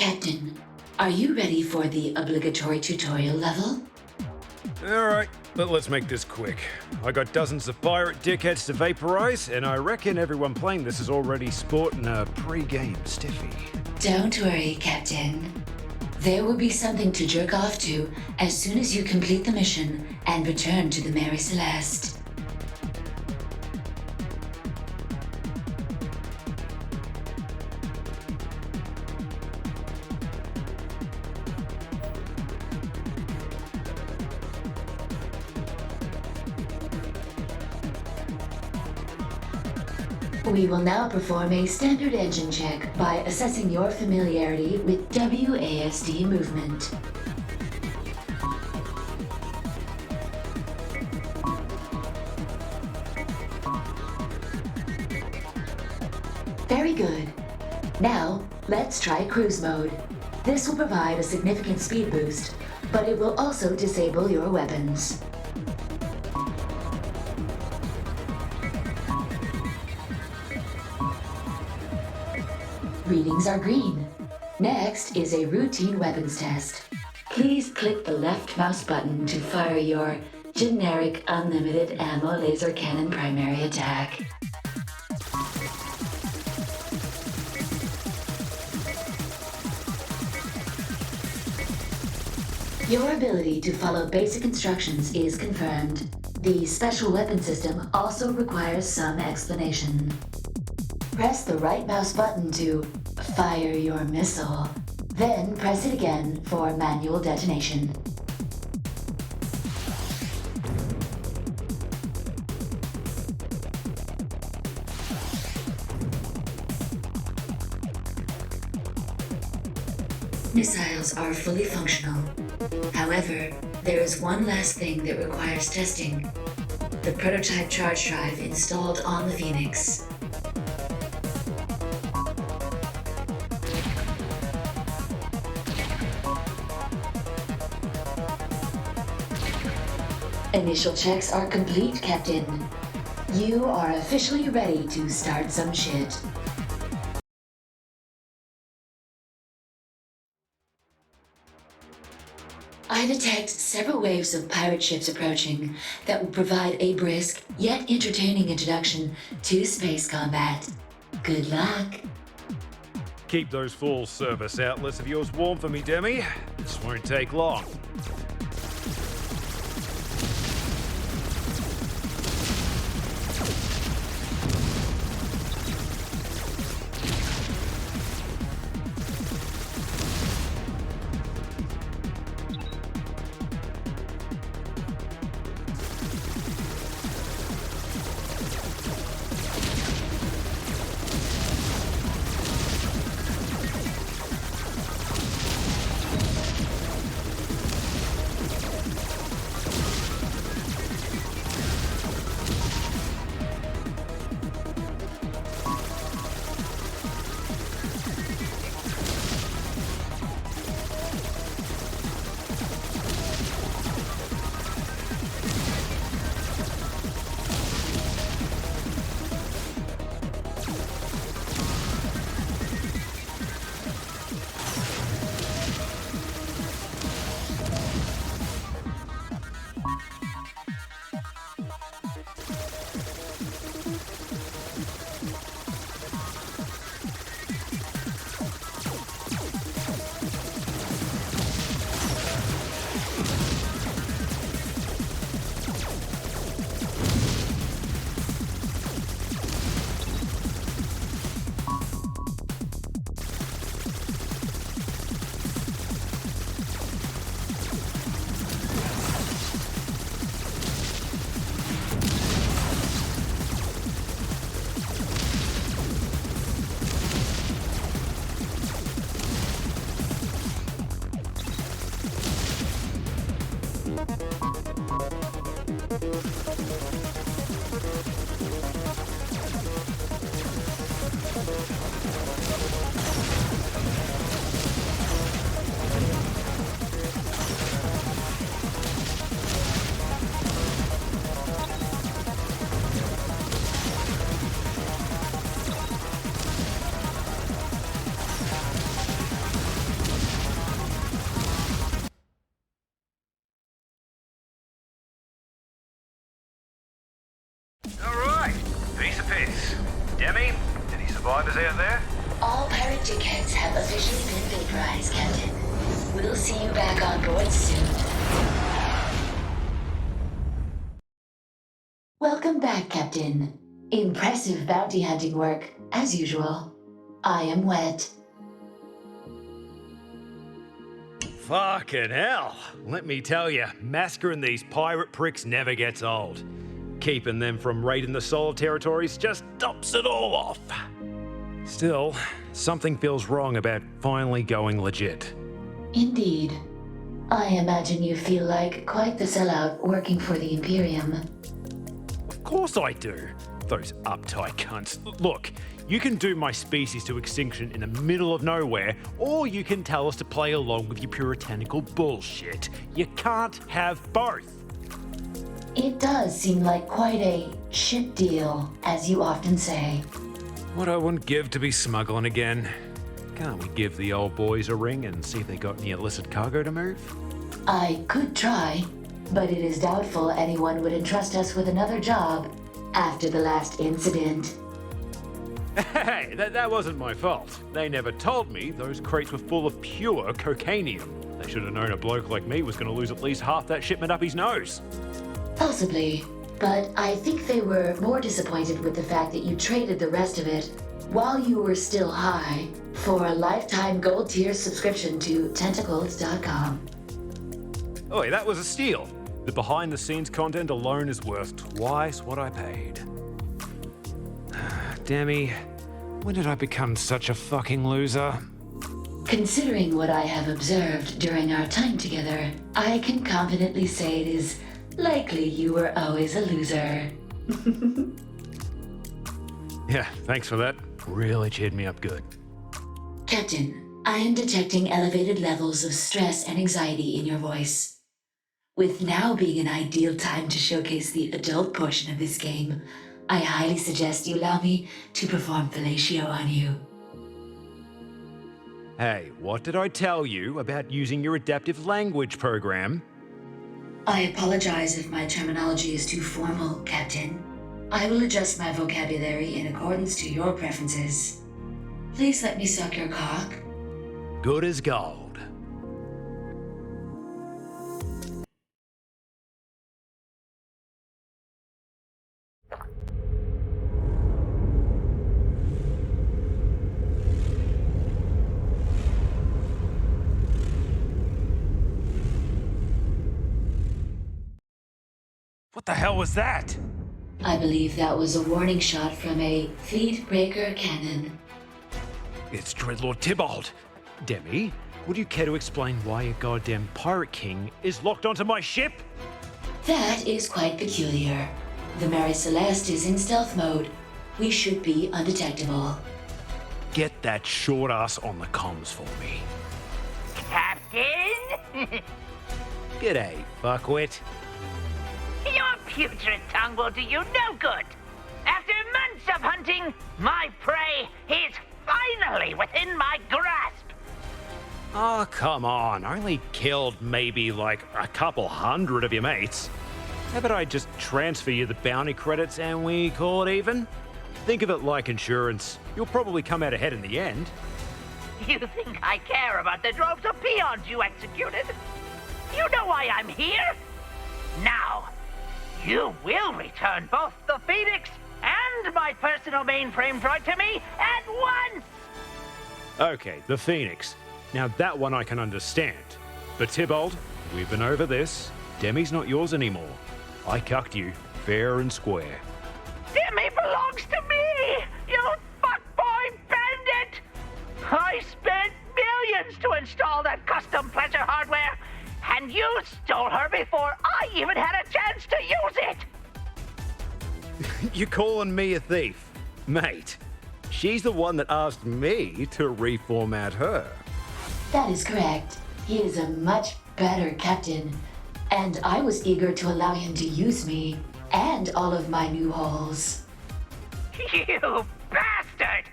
Captain, are you ready for the obligatory tutorial level? Alright, but let's make this quick. I got dozens of pirate dickheads to vaporize, and I reckon everyone playing this is already sporting a pre-game stiffy. Don't worry, Captain. There will be something to jerk off to as soon as you complete the mission and return to the Mary Celeste. We will now perform a standard engine check by assessing your familiarity with WASD movement. Very good. Now, let's try cruise mode. This will provide a significant speed boost, but it will also disable your weapons. Readings are green. Next is a routine weapons test. Please click the left mouse button to fire your generic unlimited ammo laser cannon primary attack. Your ability to follow basic instructions is confirmed. The special weapon system also requires some explanation. Press the right mouse button to fire your missile. Then press it again for manual detonation. Missiles are fully functional. However, there is one last thing that requires testing. The prototype charge drive installed on the Phoenix. Initial checks are complete, Captain. You are officially ready to start some shit. I detect several waves of pirate ships approaching that will provide a brisk yet entertaining introduction to space combat. Good luck. Keep those full service outlets of yours warm for me, Demi. This won't take long. Subverse. Demi, any survivors out there? All pirate dickheads have officially been vaporized, Captain. We'll see you back on board soon. Welcome back, Captain. Impressive bounty hunting work, as usual. I am wet. Fucking hell. Let me tell you, massacring these pirate pricks never gets old. Keeping them from raiding the Solar territories just tops it all off. Still, something feels wrong about finally going legit. Indeed. I imagine you feel like quite the sellout working for the Imperium. Of course I do. Those uptight cunts. Look, you can doom my species to extinction in the middle of nowhere, or you can tell us to play along with your puritanical bullshit. You can't have both. It does seem like quite a shit deal, as you often say. What I wouldn't give to be smuggling again. Can't we give the old boys a ring and see if they got any illicit cargo to move? I could try, but it is doubtful anyone would entrust us with another job after the last incident. Hey, that wasn't my fault. They never told me those crates were full of pure cocainium. They should have known a bloke like me was going to lose at least half that shipment up his nose. Possibly, but I think they were more disappointed with the fact that you traded the rest of it while you were still high for a lifetime gold tier subscription to tentacles.com. Oh, that was a steal. The behind the scenes content alone is worth twice what I paid. Demi, when did I become such a fucking loser? Considering what I have observed during our time together, I can confidently say it is likely you were always a loser. Yeah, thanks for that. Really cheered me up good. Captain, I am detecting elevated levels of stress and anxiety in your voice. With now being an ideal time to showcase the adult portion of this game, I highly suggest you allow me to perform fellatio on you. Hey, what did I tell you about using your adaptive language program? I apologize if my terminology is too formal, Captain. I will adjust my vocabulary in accordance to your preferences. Please let me suck your cock. Good as gold. What the hell was that? I believe that was a warning shot from a Fleet Breaker cannon. It's Dreadlord Tybalt. Demi, would you care to explain why a goddamn pirate king is locked onto my ship? That is quite peculiar. The Mary Celeste is in stealth mode. We should be undetectable. Get that short ass on the comms for me. Captain? G'day, fuckwit. Your putrid tongue will do you no good. After months of hunting, my prey is finally within my grasp. Oh, come on. I only killed maybe like a couple hundred of your mates. How about I just transfer you the bounty credits and we call it even? Think of it like insurance. You'll probably come out ahead in the end. You think I care about the droves of peons you executed? You know why I'm here? Now, you will return both the Phoenix and my personal mainframe droid to me at once! Okay, the Phoenix. Now that one I can understand. But Tybalt, we've been over this. Demi's not yours anymore. I cucked you, fair and square. Demi belongs to me! You fuckboy bandit! I spent millions to install that custom pleasure hardware, and you stole her before I even had a chance to use it! You calling me a thief? Mate, she's the one that asked me to reformat her. That is correct. He is a much better captain, and I was eager to allow him to use me and all of my new holes. You bastard!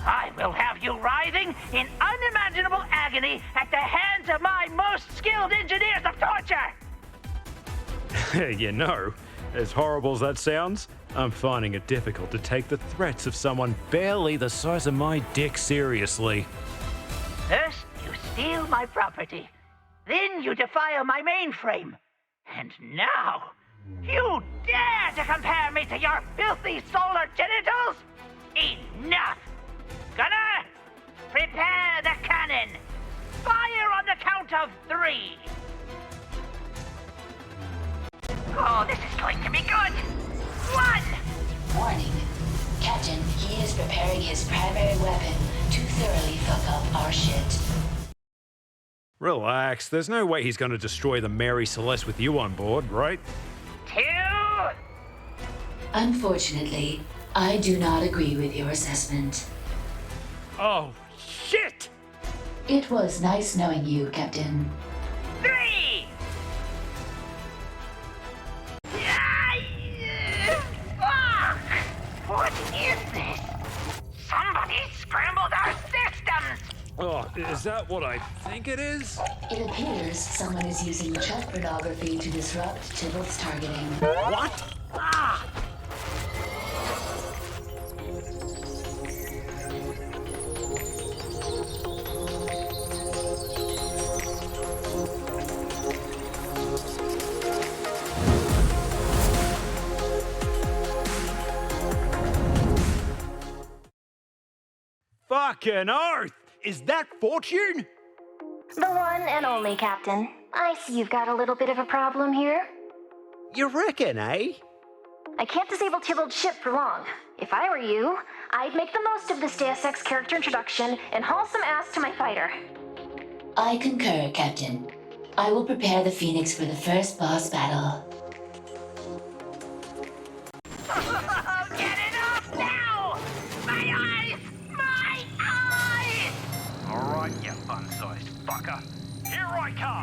I will have you writhing in unimaginable agony at the hands of my most skilled engineers of torture! You know, as horrible as that sounds, I'm finding it difficult to take the threats of someone barely the size of my dick seriously. First, you steal my property. Then you defile my mainframe. And now, you dare to compare me to your filthy solar genitals? Enough! Gunner, prepare the cannon. Fire on the count of 3. Oh, this is going to be good. 1. Warning. Captain, he is preparing his primary weapon to thoroughly fuck up our shit. Relax, there's no way he's going to destroy the Mary Celeste with you on board, right? 2. Unfortunately, I do not agree with your assessment. Oh, shit! It was nice knowing you, Captain. 3. Fuck! What is this? Somebody scrambled our systems! Oh, is that what I think it is? It appears someone is using child pornography to disrupt Tybalt's targeting. What? Ah! Fucking Earth! Is that Fortune? The one and only, Captain. I see you've got a little bit of a problem here. You reckon, eh? I can't disable Tybalt's ship for long. If I were you, I'd make the most of this Deus Ex character introduction and haul some ass to my fighter. I concur, Captain. I will prepare the Phoenix for the first boss battle. Get it off now! My eyes! My eyes! Alright, you fun-sized fucker. Here I come!